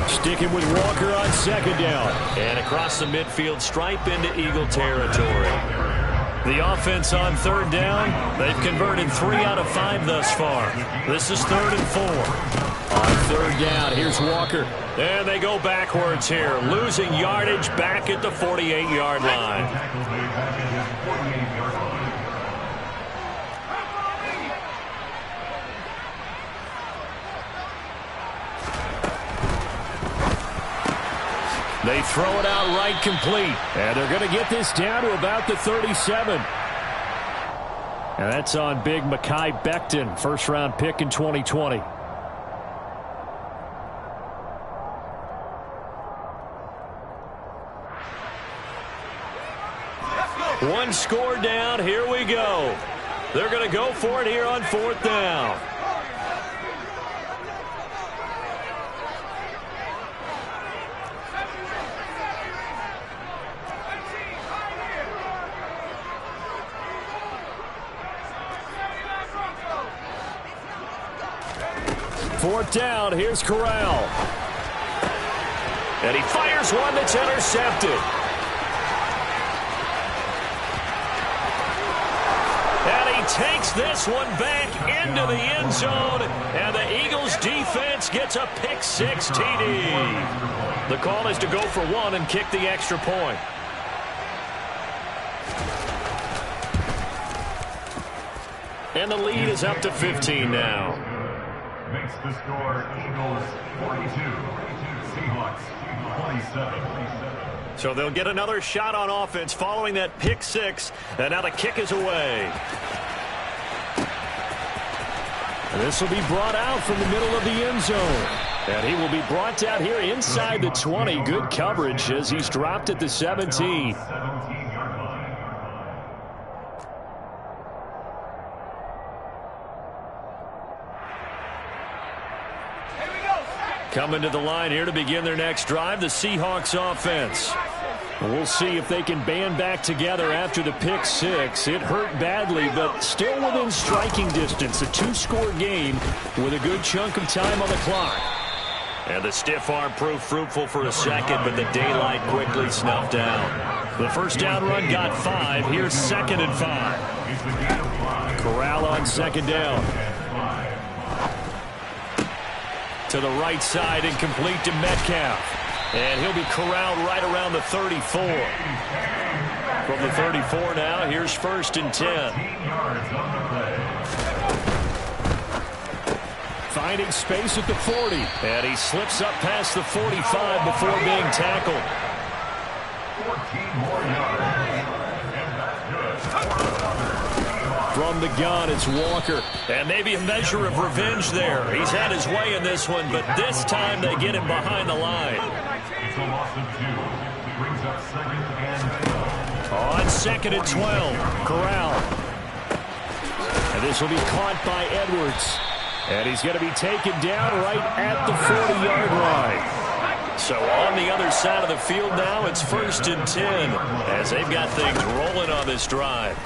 Sticking with Walker on 2nd down. And across the midfield stripe into Eagle territory. The offense on 3rd down, they've converted 3 out of 5 thus far. This is 3rd and 4. On 3rd down, here's Walker. And they go backwards here, losing yardage back at the 48-yard line. They throw it out right complete. And they're going to get this down to about the 37. And that's on big Mekhi Becton, first-round pick in 2020. One score down. Here we go. They're going to go for it here on 4th down. Fourth down, here's Corral. And he fires one that's intercepted. And he takes this one back into the end zone. And the Eagles defense gets a pick-6 TD. The call is to go for 1 and kick the extra point. And the lead is up to 15 now. Makes the score Eagles 42, Seahawks 27. So they'll get another shot on offense following that pick-6, and now the kick is away. And this will be brought out from the middle of the end zone. And he will be brought down here inside the 20. Good coverage as he's dropped at the 17. Coming to the line here to begin their next drive, the Seahawks offense. We'll see if they can band back together after the pick six. It hurt badly, but still within striking distance. A two-score game with a good chunk of time on the clock. And the stiff arm proved fruitful for a second, but the daylight quickly snuffed out. The first down run got 5. Here's 2nd and 5. Corral on 2nd down. To the right side, incomplete to Metcalf. And he'll be corralled right around the 34. From the 34 now, here's 1st and 10. Finding space at the 40. And he slips up past the 45 before being tackled. 14 more yards. And that's good. From the gun, it's Walker. And maybe a measure of revenge there. He's had his way in this one, but this time they get him behind the line. It's a loss of 2. He brings up 2nd and 12. On 2nd and 12, Corral. And this will be caught by Edwards. And he's going to be taken down right at the 40-yard line. So on the other side of the field now, it's 1st and 10 as they've got things rolling on this drive.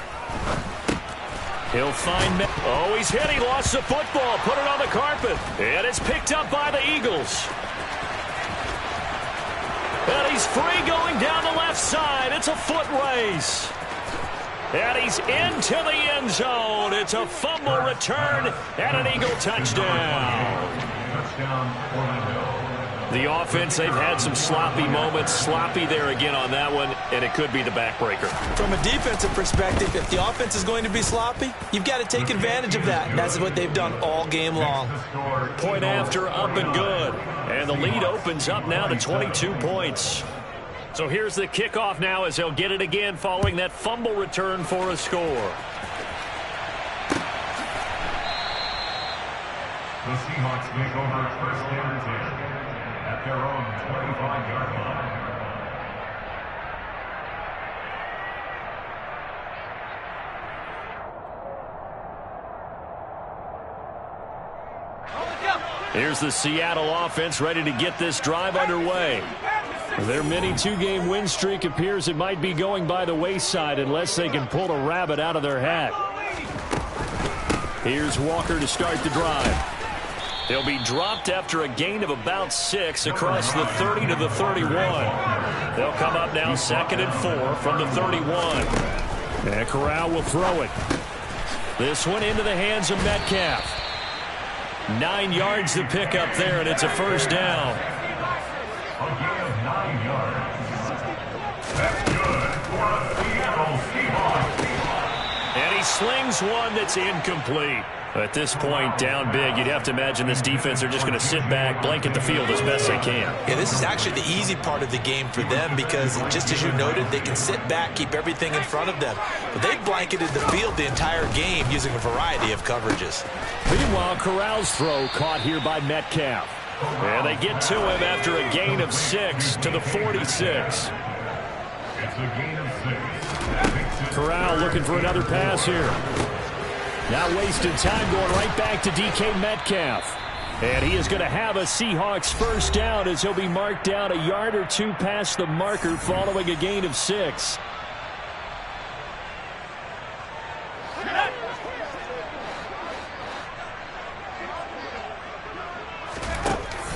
He'll find... Oh, he's hit. He lost the football. Put it on the carpet. And it's picked up by the Eagles. And he's free going down the left side. It's a foot race. And he's into the end zone. It's a fumble return and an Eagle touchdown. Touchdown, Orlando. The offense, they've had some sloppy moments. Sloppy there again on that one, and it could be the backbreaker. From a defensive perspective, if the offense is going to be sloppy, you've got to take advantage of that. And that's what they've done all game long. Point after, up and good. And the lead opens up now to 22 points. So here's the kickoff now as they'll get it again following that fumble return for a score. The Seahawks take over 1st and 10 at their own 25-yard line. Here's the Seattle offense ready to get this drive underway. Their mini two-game win streak appears it might be going by the wayside unless they can pull a rabbit out of their hat. Here's Walker to start the drive. He'll be dropped after a gain of about 6 across the 30 to the 31. They'll come up now 2nd and 4 from the 31. And Corral will throw it. This one into the hands of Metcalf. 9 yards to pick up there, and it's a 1st down. A gain of 9 yards. That's good for a Seattle Seahawks. And he slings one that's incomplete. At this point, down big, you'd have to imagine this defense are just going to sit back, blanket the field as best they can. Yeah, this is actually the easy part of the game for them because, just as you noted, they can sit back, keep everything in front of them. But they've blanketed the field the entire game using a variety of coverages. Meanwhile, Corral's throw caught here by Metcalf. And they get to him after a gain of 6 to the 46. It's a gain of 6. Corral looking for another pass here. Not wasting time, going right back to DK Metcalf. And he is going to have a Seahawks 1st down as he'll be marked down a yard or 2 past the marker following a gain of 6.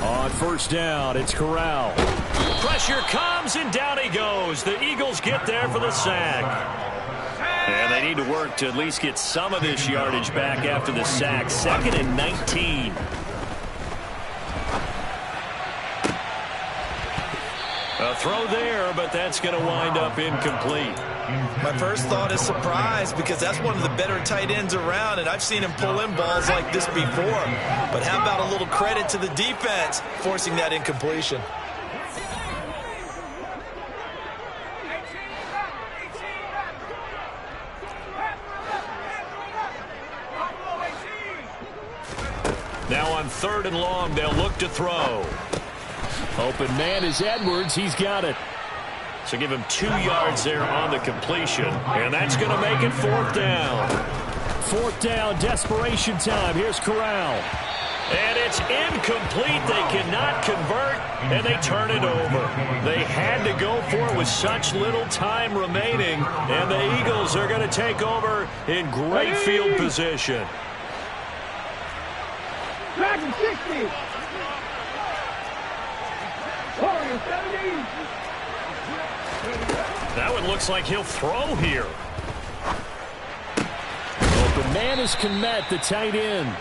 On 1st down, it's Corral. Pressure comes, and down he goes. The Eagles get there for the sack. And they need to work to at least get some of this yardage back after the sack. 2nd and 19. A throw there, but that's going to wind up incomplete. My first thought is surprise because that's one of the better tight ends around, and I've seen him pull in balls like this before. But how about a little credit to the defense forcing that incompletion? Now on 3rd and long, they'll look to throw. Open man is Edwards. He's got it. So give him 2 yards there on the completion. And that's going to make it 4th down. 4th down, desperation time. Here's Corral. And it's incomplete. They cannot convert, and they turn it over. They had to go for it with such little time remaining, and the Eagles are going to take over in great field position. Dragon 60. Warrior 70. That one looks like he'll throw here. Open man is Kmet, the tight end.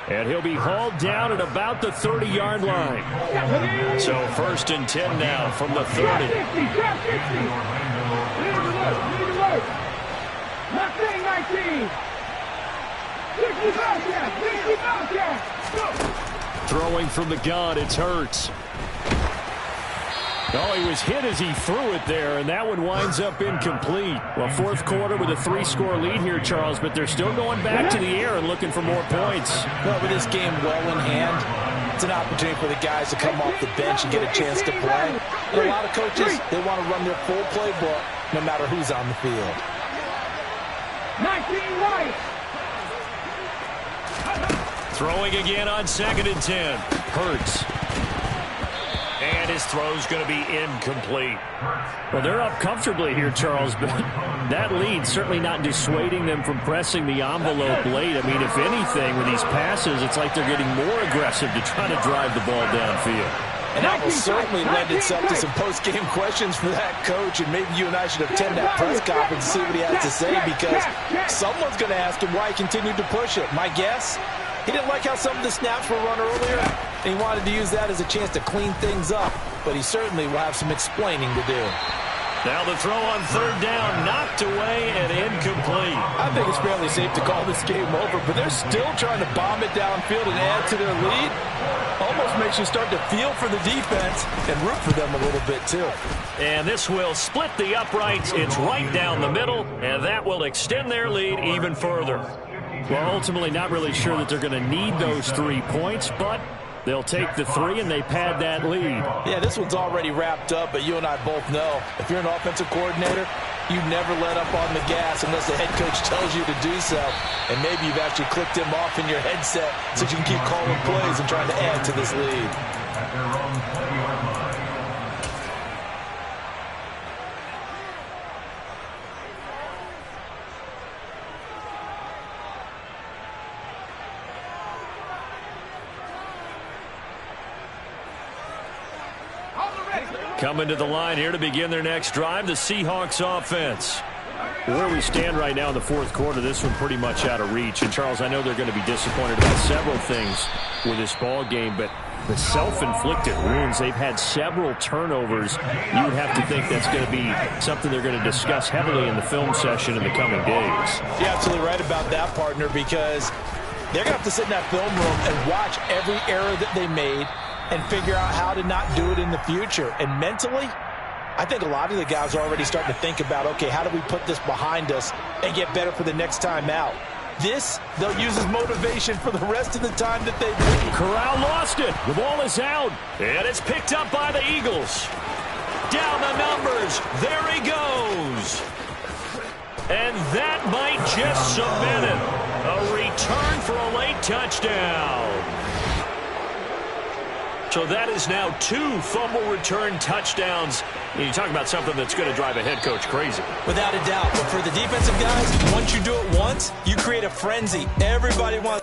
And he'll be hauled down at about the 30-yard line. So 1st and 10 now from the 30. Not saying 19. 60 Throwing from the gun, it's Hurts. Oh, he was hit as he threw it there, and that one winds up incomplete. Well, 4th quarter with a 3-score lead here, Charles, but they're still going back to the air and looking for more points. Well, with this game well in hand, it's an opportunity for the guys to come off the bench and get a chance to play. And a lot of coaches, they want to run their full playbook no matter who's on the field. 19 right. Throwing again on 2nd and 10. Hurts. And his throw's going to be incomplete. Well, they're up comfortably here, Charles, but that lead certainly not dissuading them from pressing the envelope late. I mean, if anything, with these passes, it's like they're getting more aggressive to try to drive the ball downfield. And that will certainly lend itself to some post-game questions for that coach, and maybe you and I should attend that press conference and see what he has to say, because someone's going to ask him why he continued to push it. My guess, he didn't like how some of the snaps were run earlier, and he wanted to use that as a chance to clean things up, but he certainly will have some explaining to do. Now the throw on 3rd down, knocked away and incomplete. I think it's fairly safe to call this game over, but they're still trying to bomb it downfield and add to their lead. Almost makes you start to feel for the defense and root for them a little bit too. And this will split the uprights. It's right down the middle, and that will extend their lead even further. Well, ultimately not really sure that they're going to need those 3 points, but they'll take the 3 and they pad that lead. Yeah, this one's already wrapped up, but you and I both know if you're an offensive coordinator, you never let up on the gas unless the head coach tells you to do so. And maybe you've actually clicked him off in your headset so you can keep calling plays and trying to add to this lead. Coming to the line here to begin their next drive, the Seahawks offense. Where we stand right now in the 4th quarter, this one pretty much out of reach. And, Charles, I know they're going to be disappointed about several things with this ball game, but the self-inflicted wounds, they've had several turnovers. You would have to think that's going to be something they're going to discuss heavily in the film session in the coming days. You're absolutely right about that, partner, because they're going to have to sit in that film room and watch every error that they made and figure out how to not do it in the future. And mentally, I think a lot of the guys are already starting to think about, okay, how do we put this behind us and get better for the next time out? This, they'll use as motivation for the rest of the time that they do. Corral lost it. The ball is out, and it's picked up by the Eagles. Down the numbers. There he goes. And that might just cement it. A return for a late touchdown. So that is now 2 fumble return touchdowns. You talk about something that's going to drive a head coach crazy. Without a doubt. But for the defensive guys, once you do it once, you create a frenzy. Everybody wants